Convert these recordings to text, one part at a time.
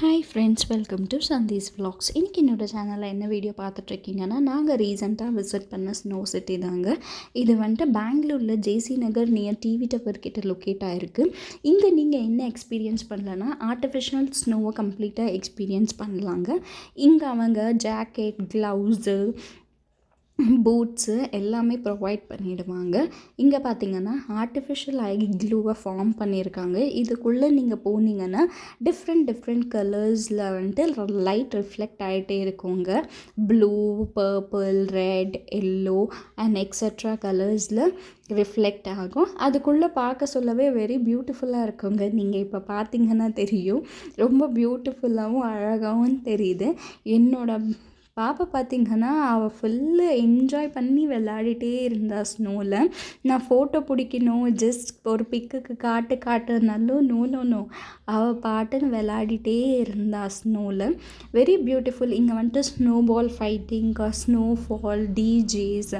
Hi friends, welcome to Sandhees vlogs. இன்றைக்கி என்னோடய சேனலில் என்ன வீடியோ பார்த்துட்ருக்கீங்கன்னா, நாங்கள் ரீசெண்டாக விசிட் பண்ண ஸ்னோ சிட்டி தாங்க. இது வந்துட்டு பெங்களூரில் ஜேசி நகர் நியர் டிவி டவர் கிட்ட லொக்கேட் ஆகிருக்கு. இங்கே நீங்கள் என்ன எக்ஸ்பீரியன்ஸ் பண்ணலன்னா, ஆர்டிஃபிஷியல் ஸ்னோவை கம்ப்ளீட்டாக எக்ஸ்பீரியன்ஸ் பண்ணலாங்க. இங்கே அவங்க ஜாக்கெட், க்ளவுஸு, பூட்ஸு எல்லாமே ப்ரொவைட் பண்ணிவிடுவாங்க. இங்கே பார்த்தீங்கன்னா ஆர்டிஃபிஷியல் ஐ க்ளூவை ஃபார்ம் பண்ணியிருக்காங்க. இதுக்குள்ளே நீங்கள் போனீங்கன்னா டிஃப்ரெண்ட் கலர்ஸில் வந்துட்டு லைட் ரிஃப்ளெக்ட் ஆகிட்டே இருக்குங்க. Blue, purple, red, yellow and extra கலர்ஸில் ரிஃப்ளெக்ட் ஆகும். அதுக்குள்ளே பார்க்க சொல்லவே வெரி பியூட்டிஃபுல்லாக இருக்குங்க. நீங்கள் இப்போ பார்த்தீங்கன்னா தெரியும், ரொம்ப பியூட்டிஃபுல்லாகவும் அழகாகவும் தெரியுது. என்னோட பாப்பா பார்த்திங்கன்னா அவள் ஃபுல்லு என்ஜாய் பண்ணி விளையாடிட்டே இருந்தாள் ஸ்னோவில். நான் ஃபோட்டோ பிடிக்கணும், ஜஸ்ட் ஒரு பிக்குக்கு காட்டுனாலும் நோ அவள் பாட்டுன்னு விளையாடிட்டே இருந்தாள் ஸ்னோவில். Very beautiful. இங்கே வந்துட்டு ஸ்னோ பால் ஃபைட்டிங், ஸ்னோ ஃபால், டிஜேஸ்,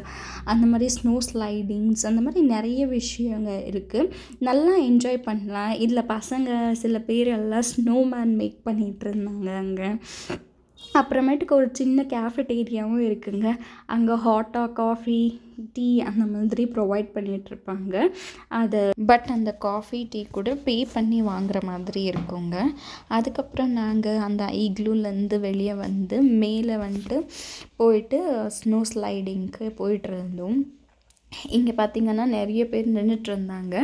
அந்த மாதிரி ஸ்னோ ஸ்லைடிங்ஸ், அந்த மாதிரி நிறைய விஷயங்க இருக்குது. நல்லா என்ஜாய் பண்ணலாம். இதில் பசங்க சில பேர் எல்லாம் ஸ்னோமேன் மேக் பண்ணிகிட்டு இருந்தாங்க அங்கே. அப்புறமேட்டுக்கு ஒரு சின்ன கேஃபெட்டேரியாவும் இருக்குங்க. அங்கே ஹாட்டாக காஃபி, டீ அந்த மாதிரி ப்ரொவைட் பண்ணிகிட்ருப்பாங்க. பட் அந்த காஃபி, டீ கூட பே பண்ணி வாங்குகிற மாதிரி இருக்குங்க. அதுக்கப்புறம் நாங்கள் அந்த இக்லூலேருந்து வெளியே வந்து மேலே வந்துட்டு போயிட்டு ஸ்னோ ஸ்லைடிங்க்கு போயிட்டு இருந்தோம். இங்கே பார்த்திங்கன்னா நிறைய பேர் நின்றுட்டுருந்தாங்க.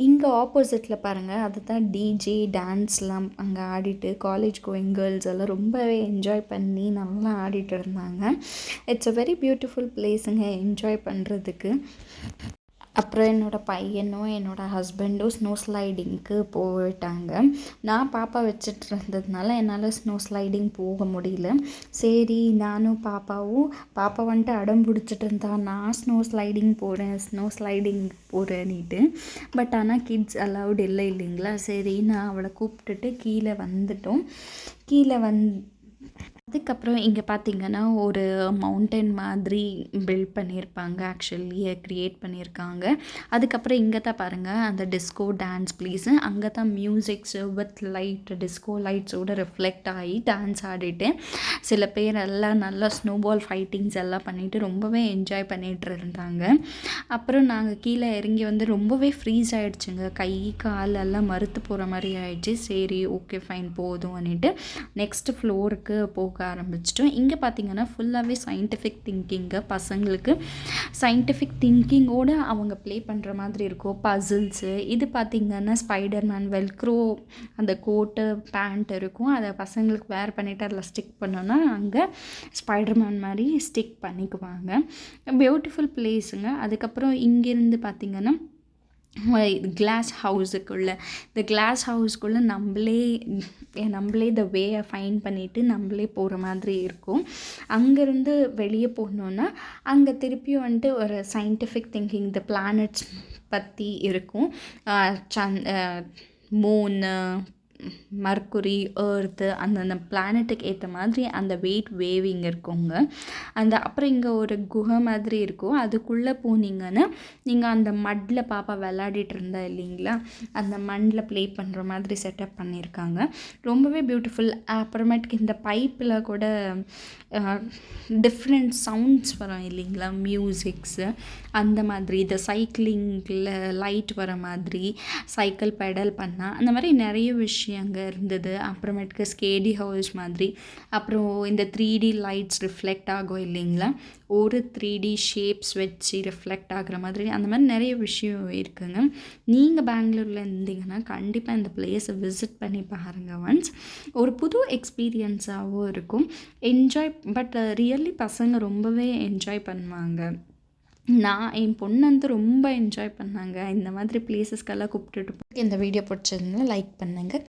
இங்கே ஆப்போசிட்டில் பாருங்கள், அதுதான் டிஜே டான்ஸ்லாம் அங்கே ஆடிட்டு காலேஜ் கோயிங் கேர்ள்ஸ் எல்லாம் ரொம்பவே என்ஜாய் பண்ணி நல்லா ஆடிட்டு இருந்தாங்க. இட்ஸ் அ வெரி பியூட்டிஃபுல் பிளேஸுங்க என்ஜாய் பண்ணுறதுக்கு. அப்புறம் என்னோடய பையனும் என்னோடய ஹஸ்பண்டும் ஸ்னோ ஸ்லைடிங்க்கு போயிட்டாங்க. நான் பாப்பா வச்சுட்டு இருந்ததுனால என்னால் ஸ்னோ ஸ்லைடிங் போக முடியல. சரி, நானும் பாப்பா வந்துட்டு அடம் பிடிச்சிட்டு இருந்தா, நான் ஸ்னோ ஸ்லைடிங் போகிறேன்னுட்டு. பட் ஆனால் கிட்ஸ் அலவுட் இல்லைங்களா. சரி, நான் அவளை கூப்பிட்டுட்டு கீழே வந்துட்டோம். அதுக்கப்புறம் இங்கே பார்த்திங்கன்னா ஒரு மவுண்டன் மாதிரி பில்ட் பண்ணியிருப்பாங்க, ஆக்சுவலி க்ரியேட் பண்ணியிருக்காங்க. அதுக்கப்புறம் இங்கே தான் பாருங்கள் அந்த டிஸ்கோ டான்ஸ் ப்ளேஸு. அங்கே தான் மியூசிக்ஸு வித் லைட், டிஸ்கோ லைட்ஸோடு ரிஃப்ளெக்ட் ஆகி டான்ஸ் ஆடிட்டு சில பேர் எல்லாம் நல்லா ஸ்னோபால் ஃபைட்டிங்ஸ் எல்லாம் பண்ணிவிட்டு ரொம்பவே என்ஜாய் பண்ணிகிட்டு இருந்தாங்க. அப்புறம் நாங்கள் கீழே இறங்கி வந்து ரொம்பவே ஃப்ரீஸ் ஆகிடுச்சுங்க. கை கால் எல்லாம் மறுத்து போகிற மாதிரி ஆகிடுச்சு. சரி, ஓகே ஃபைன் போதும் பண்ணிட்டு நெக்ஸ்ட் ஃப்ளோருக்கு போக ஆரம்பிச்சிட்டோம். இங்கே பார்த்திங்கன்னா ஃபுல்லாகவே சயின்டிஃபிக் திங்கிங்கு. பசங்களுக்கு சயின்டிஃபிக் திங்கிங்கோடு அவங்க ப்ளே பண்ணுற மாதிரி இருக்கும். பசில்ஸு, இது பார்த்திங்கன்னா ஸ்பைடர்மேன் வெல்க்ரோ அந்த கோட்டு பேண்ட் இருக்கும். அதை பசங்களுக்கு வேர் பண்ணிவிட்டு அதில் ஸ்டிக் பண்ணோன்னா அங்கே ஸ்பைடர்மேன் மாதிரி ஸ்டிக் பண்ணிக்குவாங்க. பியூட்டிஃபுல் பிளேஸுங்க. அதுக்கப்புறம் இங்கேருந்து பார்த்திங்கன்னா கிளாஸ் ஹவுஸுக்குள்ளே நம்மளே த வேயை ஃபைன் பண்ணிவிட்டு நம்மளே போகிற மாதிரி இருக்கும். அங்கேருந்து வெளியே போனோன்னா அங்கே திருப்பியும் வந்துட்டு ஒரு சயின்டிஃபிக் திங்கிங் த பிளானட்ஸ் பற்றி இருக்கும். மூனு, மர்க்குரி, எர்த்து, அந்தந்த பிளானட்டுக்கு ஏற்ற மாதிரி அந்த வெயிட் வேவிங் இருக்குங்க. அப்புறம் இங்கே ஒரு குகை மாதிரி இருக்கும். அதுக்குள்ளே போனீங்கன்னா நீங்கள் அந்த மட்டில் பாப்பா விளையாடிட்டு இருந்தா இல்லைங்களா, அந்த மண்ணில் ப்ளே பண்ணுற மாதிரி செட்டப் பண்ணியிருக்காங்க. ரொம்பவே பியூட்டிஃபுல். அப்புறமேட்டுக்கு இந்த பைப்பில் கூட டிஃப்ரெண்ட் சவுண்ட்ஸ் வரும் இல்லைங்களா, மியூசிக்ஸு அந்த மாதிரி. இந்த சைக்கிளிங்கில் லைட் வர மாதிரி, சைக்கிள் பெடல் பண்ணால் அந்த மாதிரி நிறைய அங்கே இருந்தது. அப்புறமேட்டுக்கு ஸ்கேடி ஹவுஸ் மாதிரி. அப்புறம் இந்த 3D லைட்ஸ் ரிஃப்ளெக்ட் ஆகும் இல்லைங்களா, ஒரு 3D ஷேப்ஸ் வச்சு ரிஃப்ளெக்ட் ஆகிற மாதிரி அந்த மாதிரி நிறைய விஷயம் இருக்குங்க. நீங்கள் பெங்களூரில் இருந்தீங்கன்னா கண்டிப்பாக இந்த பிளேஸை விசிட் பண்ணி பாருங்கள் ஒன்ஸ். ஒரு புது எக்ஸ்பீரியன்ஸாகவும் இருக்கும். பட் ரியலி பசங்க ரொம்பவே என்ஜாய் பண்ணுவாங்க. என் பொண்ணு வந்து ரொம்ப என்ஜாய் பண்ணாங்க. இந்த மாதிரி பிளேஸஸ்க்கெல்லாம் கூப்பிட்டுட்டு இந்த வீடியோ பிடிச்சிருந்தா லைக் பண்ணுங்கள்.